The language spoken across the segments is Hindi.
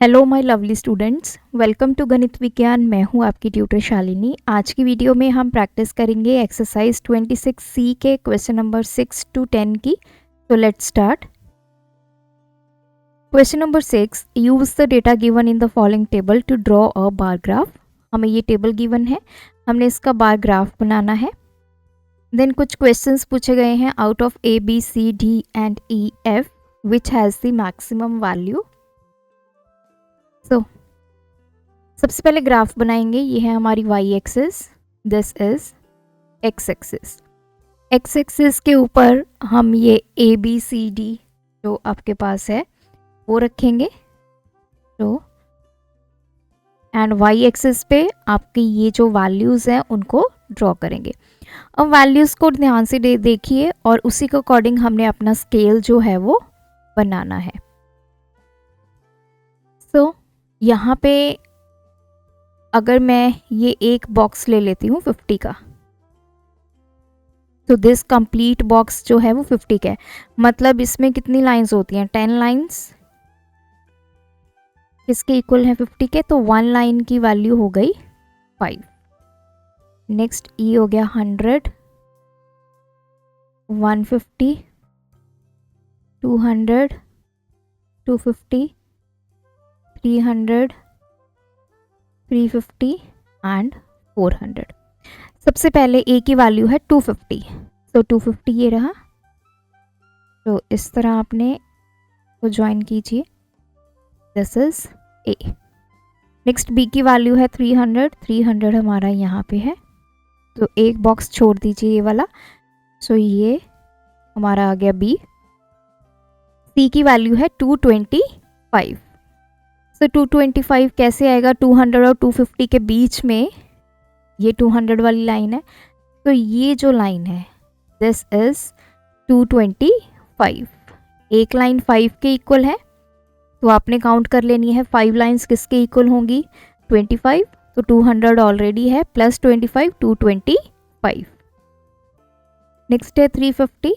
Hello my lovely students, welcome to गणित विज्ञान। मैं हूं आपकी ट्यूटर शालिनी। आज की वीडियो में हम प्रैक्टिस करेंगे एक्सरसाइज 26C के क्वेश्चन नंबर 6 to 10 की। तो let's start. Question number 6, use the data given in the following table to draw a bar graph. हमें ये टेबल गिवन है, हमने इसका बार ग्राफ बनाना है। देन कुछ क्वेश्चंस पूछे गए हैं, out of A, B, C, D and E, F which has the maximum value. सबसे पहले ग्राफ बनाएंगे। ये है हमारी Y axis, this is X axis. X axis के ऊपर हम ये ए बी सी डी जो आपके पास है वो रखेंगे। तो एंड वाई एक्सिस पे आपकी ये जो वैल्यूज़ हैं उनको ड्रॉ करेंगे। अब वैल्यूज़ को ध्यान से देखिए और उसी के अकॉर्डिंग हमने अपना स्केल जो है वो बनाना है। सो यहाँ पे अगर मैं ये एक बॉक्स ले लेती हूँ 50 का, तो दिस कंप्लीट बॉक्स जो है वो 50 का है। मतलब इसमें कितनी लाइंस होती हैं? 10 लाइंस। किसके इक्वल है? 50 के। तो 1 लाइन की वैल्यू हो गई 5। नेक्स्ट ई हो गया 100, 150, 200, 250, 300, 350 एंड 400। सबसे पहले ए की वैल्यू है 250, तो 250 ये रहा। तो इस तरह आपने वो ज्वाइन कीजिए, this is A. Next B की वैल्यू है 300, 300 हमारा यहाँ पे है, तो एक बॉक्स छोड़ दीजिए ये वाला। सो ये हमारा आ गया बी। सी की वैल्यू है 225। सो 225 कैसे आएगा? 200 और 250 के बीच में ये 200 वाली लाइन है, तो ये जो लाइन है दिस इज 225। एक लाइन 5 के इक्वल है, तो आपने काउंट कर लेनी है 5 लाइंस किसके इक्वल होंगी? 25। तो 200 ऑलरेडी है, प्लस 25 225। नेक्स्ट है 350।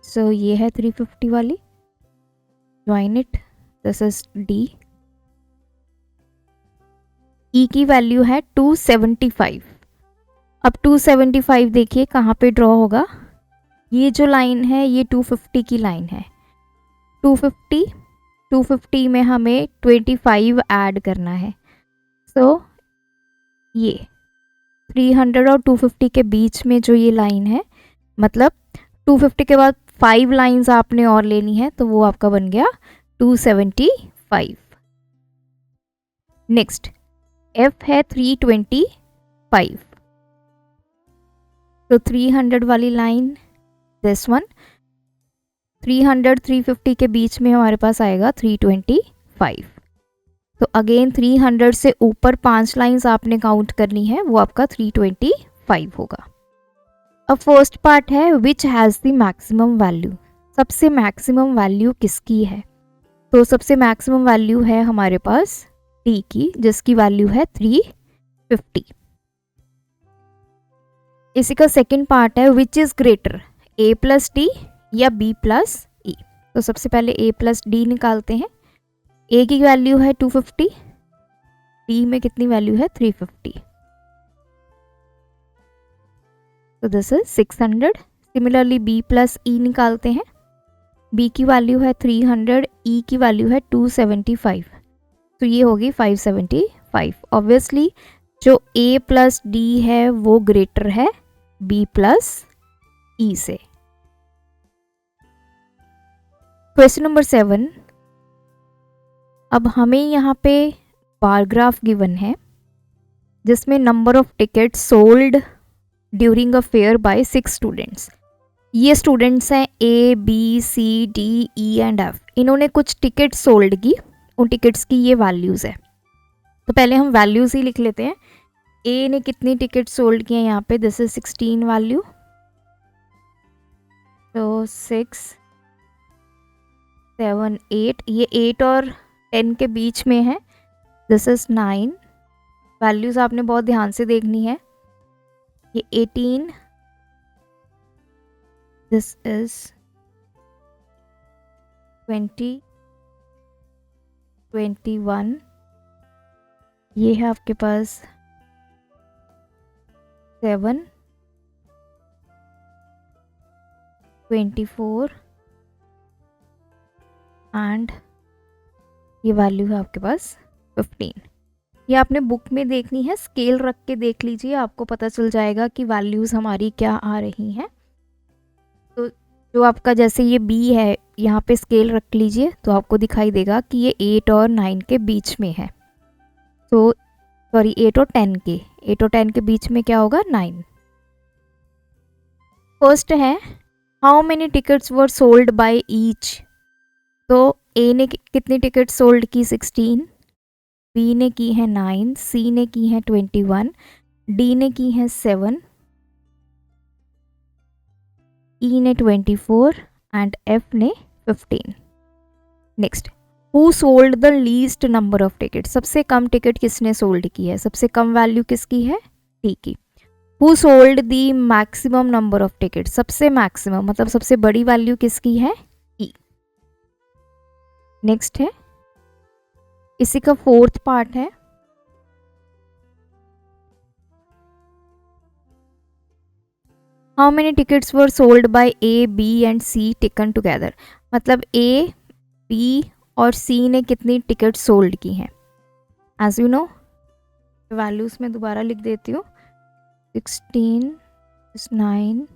सो ये है 350 वाली, join it, this is D. E की वैल्यू है 275। अब 275 देखिए कहाँ पे ड्रॉ होगा। ये जो लाइन है ये 250 की लाइन है। 250 में हमें 25 ऐड करना है। सो ये 300 और 250 के बीच में जो ये लाइन है, मतलब 250 के बाद 5 लाइंस आपने और लेनी है, तो वो आपका बन गया 275। नेक्स्ट एफ है 325। तो 300 वाली लाइन, दिस वन, 300 350 के बीच में हमारे पास आएगा 325। तो अगेन 300 से ऊपर 5 लाइंस आपने काउंट करनी है, वो आपका 325 होगा। अब फर्स्ट पार्ट है विच हैज़ द मैक्सिमम वैल्यू। सबसे मैक्सिमम वैल्यू किसकी है? तो सबसे मैक्सिमम वैल्यू है हमारे पास डी की, जिसकी वैल्यू है 350। इसी का सेकेंड पार्ट है which is greater, A plus D या बी प्लस ई। तो सबसे पहले ए प्लस डी निकालते हैं। ए की वैल्यू है 250, डी में कितनी वैल्यू है? 350। तो this is 600। Similarly B plus E निकालते हैं। बी की वैल्यू है 300, ई की वैल्यू है 275, तो ये होगी 575। ऑब्वियसली जो ए प्लस डी है वो ग्रेटर है बी प्लस ई से। क्वेश्चन नंबर 7, अब हमें यहाँ पे बार ग्राफ गिवन है जिसमें number of tickets sold during a fair by 6 students. ये स्टूडेंट्स हैं A B C D E and F. इन्होंने कुछ टिकट सोल्ड की, उन टिकट्स की ये वैल्यूज़ है। तो पहले हम वैल्यूज़ ही लिख लेते हैं। ए ने कितनी टिकट सोल्ड किए यहाँ पे? दिस इज 16 वैल्यू, तो 6 7 8, ये 8 और 10 के बीच में है, दिस इज 9। वैल्यूज़ आपने बहुत ध्यान से देखनी है। ये 18, दिस इज 20, 21, ये है आपके पास 7, 24 एंड ये वैल्यू है आपके पास 15। ये आपने बुक में देखनी है, स्केल रख के देख लीजिए, आपको पता चल जाएगा कि वैल्यूज़ हमारी क्या आ रही हैं। तो जो आपका जैसे ये बी है, यहाँ पे स्केल रख लीजिए तो आपको दिखाई देगा कि ये 8 और 9 के बीच में है। तो सॉरी 8 और 10 के बीच में क्या होगा 9। फर्स्ट है how many tickets were sold by each. तो ए ने कितनी टिकट सोल्ड की 16, बी ने की है 9, सी ने की है 21, डी ने की है 7, ई ने 24 एंड एफ ने 15। Next, who sold the least number of ticket. सबसे कम टिकट किसने सोल्ड की है, सबसे कम वैल्यू किसकी है, टी की। Who sold the maximum number of ticket, सबसे मैक्सिमम मतलब सबसे बड़ी वैल्यू किसकी है, ई। नेक्स्ट है, इसी का फोर्थ पार्ट है, how many tickets were sold by A, B and C taken together. मतलब ए, बी और सी ने कितनी टिकट सोल्ड की हैं। एज यू नो, वैल्यूज में दोबारा लिख देती हूँ, 16, 9,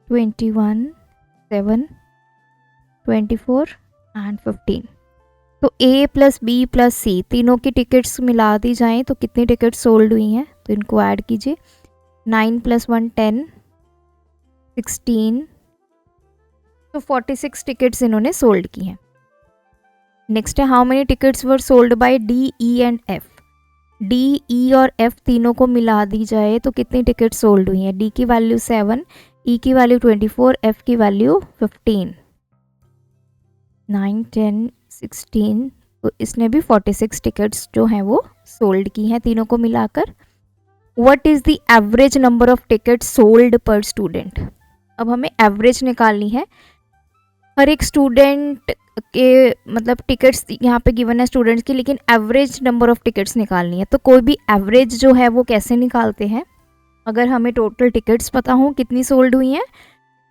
21, 7, 24 एंड 15। तो ए प्लस बी प्लस सी तीनों की टिकट्स मिला दी जाएं तो कितनी टिकट सोल्ड हुई हैं, तो इनको ऐड कीजिए। 9 + 1 10, 16, तो 46 टिकट्स इन्होंने सोल्ड की हैं। नेक्स्ट है, how many tickets were sold by D, E and F. D, E और एफ तीनों को मिला दी जाए तो कितनी टिकट सोल्ड हुई हैं। डी की वैल्यू 7, ई की वैल्यू 24, एफ की वैल्यू 15। 9, 10, 16, तो इसने भी 46 टिकट्स जो हैं वो सोल्ड की हैं तीनों को मिलाकर। What is the average number of tickets sold पर स्टूडेंट। अब हमें एवरेज निकालनी है। हर एक स्टूडेंट के मतलब टिकट्स यहाँ पे गिवन है स्टूडेंट्स की, लेकिन एवरेज नंबर ऑफ टिकट्स निकालनी है। तो कोई भी एवरेज जो है वो कैसे निकालते हैं, अगर हमें टोटल टिकट्स पता हो कितनी सोल्ड हुई हैं,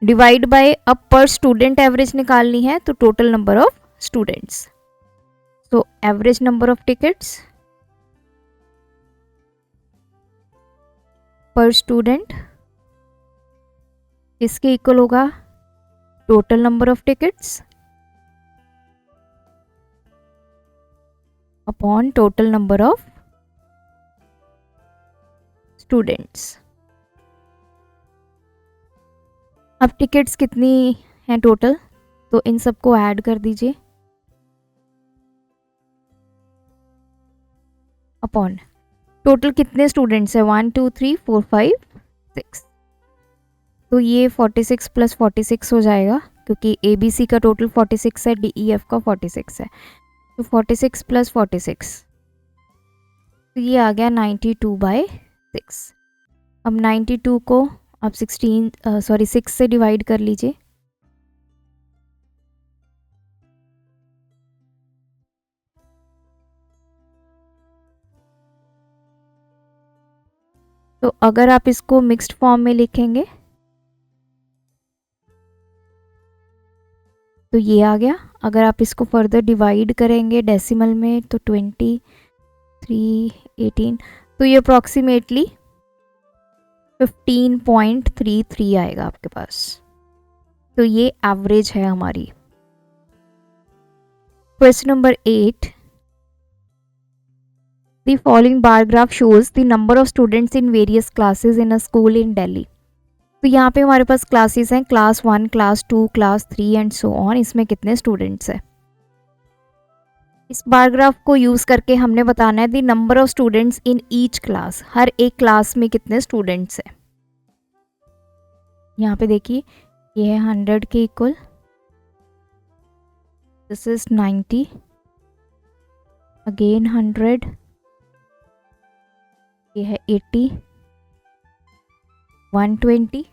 डिवाइड बाय अब पर स्टूडेंट एवरेज निकालनी है तो टोटल नंबर ऑफ स्टूडेंट्स। तो एवरेज नंबर ऑफ टिकट्स पर स्टूडेंट इसके इक्वल होगा total number of tickets upon total number of students. अब टिकट्स कितनी हैं टोटल, तो इन सबको ऐड कर दीजिए अपॉन टोटल कितने स्टूडेंट्स हैं 1 2 3 4 5 6। तो ये 46 + 46 हो जाएगा क्योंकि ए बी सी का टोटल 46 है, डी ई एफ का 46 है। तो 46 + 46, तो ये आ गया 92/6। अब 92 को आप 6 से डिवाइड कर लीजिए। तो अगर आप इसको मिक्स्ड फॉर्म में लिखेंगे तो ये आ गया। अगर आप इसको फर्दर डिवाइड करेंगे डेसिमल में तो 23, 18, तो ये अप्रॉक्सीमेटली 15.33 आएगा आपके पास। तो ये एवरेज है हमारी। Question number 8, the following bar graph shows the number of students in various classes in a school इन दिल्ली। तो यहाँ पे हमारे पास क्लासेस हैं, class 1, class 2, class 3 and so on. इसमें कितने स्टूडेंट्स हैं, इस बार ग्राफ को यूज़ करके हमने बताना है the number of students in each class. हर एक क्लास में कितने स्टूडेंट्स हैं। यहाँ पे देखिए ये है 100 के इक्वल, दिस इज 90, अगेन 100, ये है 80, 120,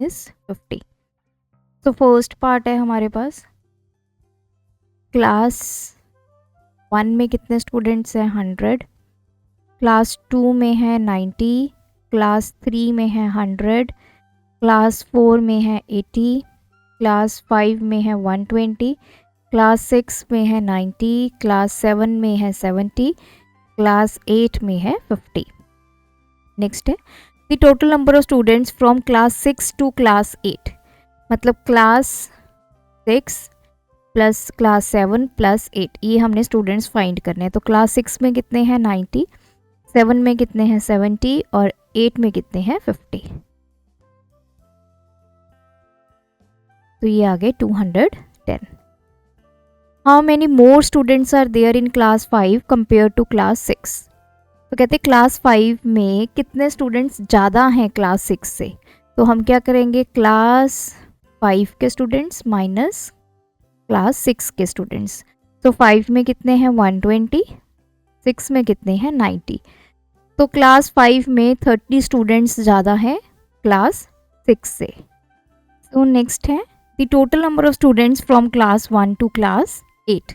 इज 50। तो फर्स्ट पार्ट है हमारे पास, क्लास 1 में कितने स्टूडेंट्स हैं 100, क्लास 2 में है 90, क्लास 3 में है 100, क्लास 4 में है 80, क्लास 5 में है 120, क्लास 6 में है 90, क्लास 7 में है 70, क्लास 8 में है 50। नेक्स्ट है the total number of students from class 6 to class 8, मतलब क्लास 6 प्लस क्लास 7 प्लस 8, ये हमने स्टूडेंट्स फाइंड करने हैं। तो क्लास 6 में कितने हैं 90, 7 में कितने हैं 70 और 8 में कितने हैं 50। तो ये आ गए 210। How many more students are there in class 5 compare to class 6। तो कहते हैं क्लास 5 में कितने स्टूडेंट्स ज़्यादा हैं क्लास 6 से। तो हम क्या करेंगे, क्लास 5 के स्टूडेंट्स माइनस क्लास 6 के स्टूडेंट्स। तो 5 में कितने हैं 120, 6 में कितने हैं 90। तो क्लास 5 में 30 स्टूडेंट्स ज़्यादा हैं क्लास 6 से। तो नेक्स्ट है the total number of students from class 1 to class 8।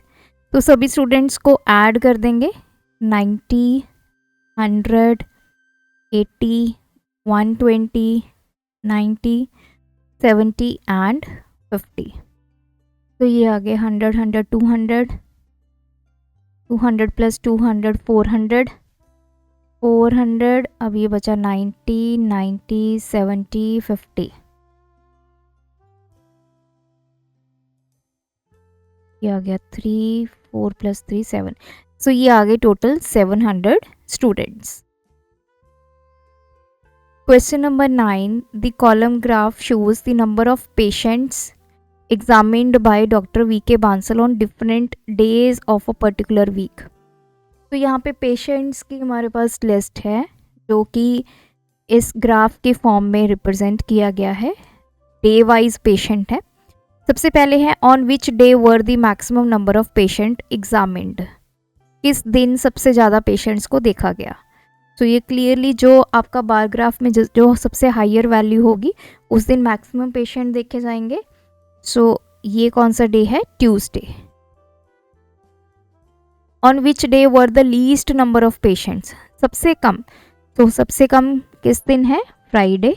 तो सभी स्टूडेंट्स को ऐड कर देंगे, 90, 100, 80, 120, 90, 70 एंड 50। तो ये आ गए 100, 100, 200, 200 प्लस 200 400, 400, अब ये बचा 90, 90, 70, 50। ये आ गया 3, 4 प्लस 3 7। सो ये आ गए total 700 students. Question number 9, the column graph shows the number of patients examined by doctor V K. Bansal on different days of a particular week. तो यहाँ पे पेशेंट्स की हमारे पास लिस्ट है जो कि इस ग्राफ के फॉर्म में रिप्रेजेंट किया गया है, डे वाइज पेशेंट है। सबसे पहले है on which day were the maximum number of patient examined, किस दिन सबसे ज़्यादा पेशेंट्स को देखा गया। तो ये क्लियरली जो आपका बार ग्राफ में जो सबसे हायर वैल्यू होगी उस दिन मैक्सिमम पेशेंट देखे जाएंगे। सो ये कौन सा डे है, Tuesday. On which day were the least number of patients, सबसे कम, तो सबसे कम किस दिन है, फ्राइडे।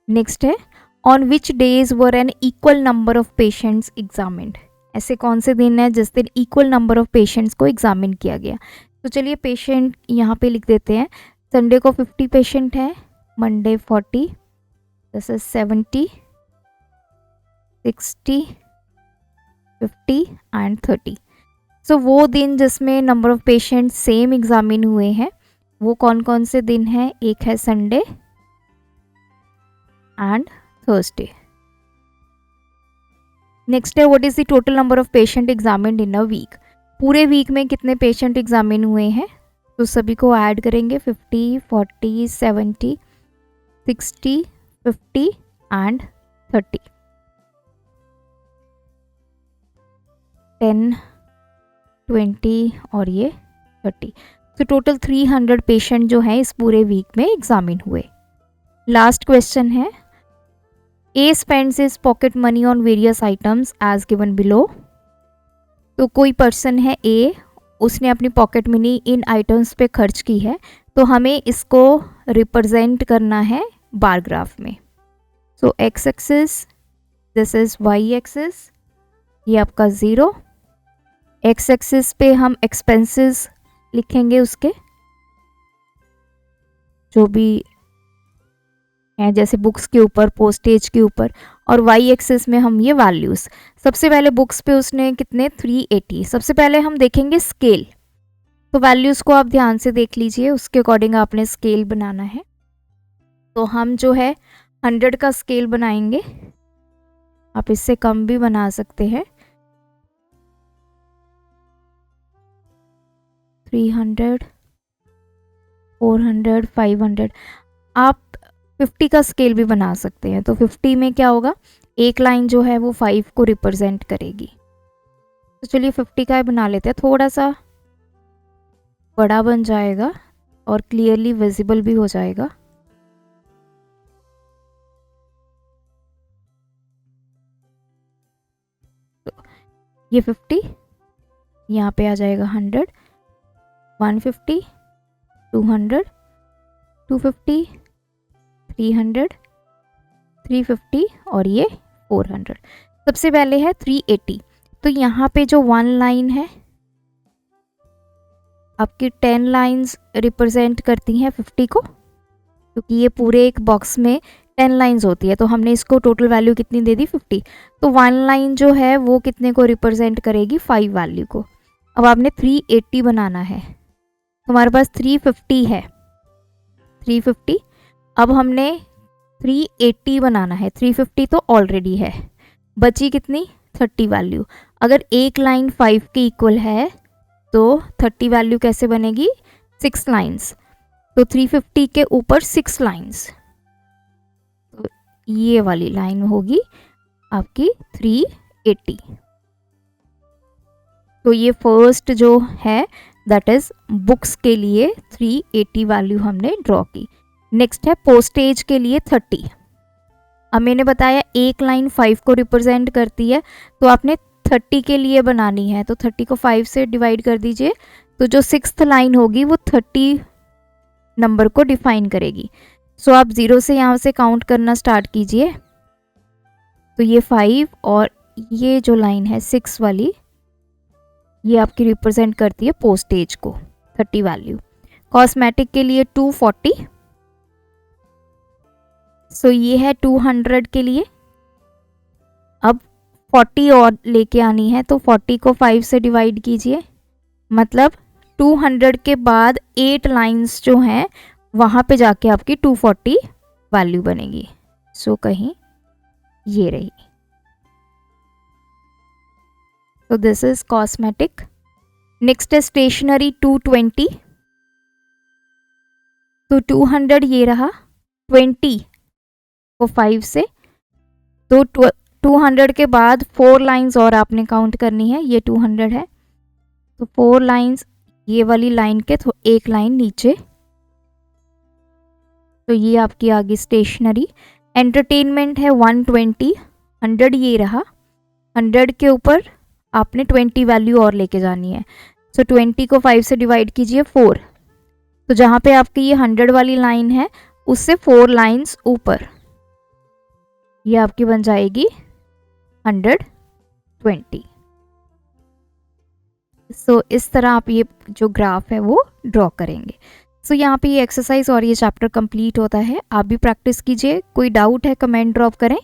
नेक्स्ट है on which days were N equal number of patients examined, ऐसे कौन से दिन है जिस दिन इक्वल नंबर ऑफ पेशेंट्स को एग्जामिन किया गया। तो चलिए पेशेंट यहाँ पे लिख देते हैं, संडे को 50 पेशेंट है, मंडे 40, दिस इज 70, 60, 50 एंड 30। सो वो दिन जिसमें number of patient same examine हुए हैं वो कौन कौन से दिन हैं, एक है संडे एंड थर्सडे। नेक्स्ट है what is the total number of patient examined in a week, पूरे वीक में कितने पेशेंट एग्जामिन हुए हैं। तो सभी को ऐड करेंगे, 50, 40, 70, 60, 50 एंड 30, 10, 20 और ये 30। तो टोटल 300 पेशेंट जो हैं इस पूरे वीक में एग्जामिन हुए। लास्ट क्वेश्चन है, A spends his pocket money on various items as given below. तो कोई पर्सन है ए, उसने अपनी पॉकेट मनी इन आइटम्स पे खर्च की है, तो हमें इसको रिप्रेजेंट करना है बार ग्राफ में। So X axis, this is Y axis, ये आपका 0। एक्स एक्सिस पे हम एक्सपेंसेस लिखेंगे उसके जो भी हैं, जैसे बुक्स के ऊपर, पोस्टेज के ऊपर, और वाई एक्सिस में हम ये वैल्यूज़। सबसे पहले बुक्स पे उसने कितने 380। सबसे पहले हम देखेंगे स्केल, तो वैल्यूज़ को आप ध्यान से देख लीजिए, उसके अकॉर्डिंग आपने स्केल बनाना है। तो हम जो है 100 का स्केल बनाएंगे, आप इससे कम भी बना सकते हैं, 300, 400, 500। आप 50 का स्केल भी बना सकते हैं। तो 50 में क्या होगा, एक लाइन जो है वो 5 को रिप्रेजेंट करेगी। तो चलिए 50 का बना लेते हैं, थोड़ा सा बड़ा बन जाएगा और क्लियरली विजिबल भी हो जाएगा। तो ये 50, यहाँ पे आ जाएगा 100, 150, 200, 250, 300, 350 और ये 400। सबसे पहले है 380। तो यहाँ पे जो 1 लाइन है आपकी 10 लाइंस रिप्रेजेंट करती हैं 50 को, क्योंकि ये पूरे एक बॉक्स में 10 लाइंस होती है, तो हमने इसको टोटल वैल्यू कितनी दे दी 50। तो 1 लाइन जो है वो कितने को रिप्रेजेंट करेगी 5 वैल्यू को। अब आपने 380 बनाना है, हमारे पास 350 है, 350। अब हमने 380 बनाना है, 350 तो ऑलरेडी है, बची कितनी 30 वैल्यू। अगर एक लाइन 5 के इक्वल है तो 30 वैल्यू कैसे बनेगी 6 लाइंस, तो 350 के ऊपर 6 लाइंस, तो ये वाली लाइन होगी आपकी 380। तो ये फर्स्ट जो है दैट इज बुक्स के लिए 380 वैल्यू हमने ड्रॉ की। नेक्स्ट है पोस्टेज के लिए 30। अब मैंने बताया एक लाइन 5 को रिप्रेजेंट करती है, तो आपने 30 के लिए बनानी है, तो 30 को 5 से डिवाइड कर दीजिए, तो जो 6th लाइन होगी वो 30 नंबर को डिफाइन करेगी। सो आप 0 से यहाँ से काउंट करना स्टार्ट कीजिए। तो ये 5 और ये जो लाइन है 6 वाली, ये आपकी रिप्रेजेंट करती है पोस्टेज को 30 वैल्यू। कॉस्मेटिक के लिए 240, सो ये है 200 के लिए। अब 40 और लेके आनी है, तो 40 को 5 से डिवाइड कीजिए, मतलब 200 के बाद 8 लाइंस जो हैं वहाँ पे जाके आपकी 240 वैल्यू बनेगी। सो कहीं ये रही। तो दिस इज कॉस्मेटिक। नेक्स्ट है स्टेशनरी 220। तो 200 ये रहा, 20 को 5 से, तो 200 के बाद 4 लाइंस और आपने काउंट करनी है, ये 200 है, तो 4 लाइंस ये वाली लाइन के एक लाइन नीचे, तो ये आपकी आ गई स्टेशनरी। एंटरटेनमेंट है 120, 100 ये रहा, 100 के ऊपर आपने 20 वैल्यू और लेके जानी है, सो 20 को 5 से डिवाइड कीजिए 4, तो जहाँ पे आपकी ये 100 वाली लाइन है उससे 4 लाइंस ऊपर ये आपकी बन जाएगी 120। सो इस तरह आप ये जो ग्राफ है वो ड्रॉ करेंगे। सो यहाँ पे ये एक्सरसाइज और ये चैप्टर कंप्लीट होता है। आप भी प्रैक्टिस कीजिए, कोई डाउट है कमेंट ड्रॉप करें।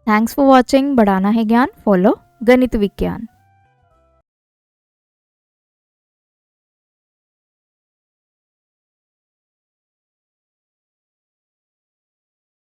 Thanks for watching. बढ़ाना है ज्ञान, फॉलो गणित विज्ञान।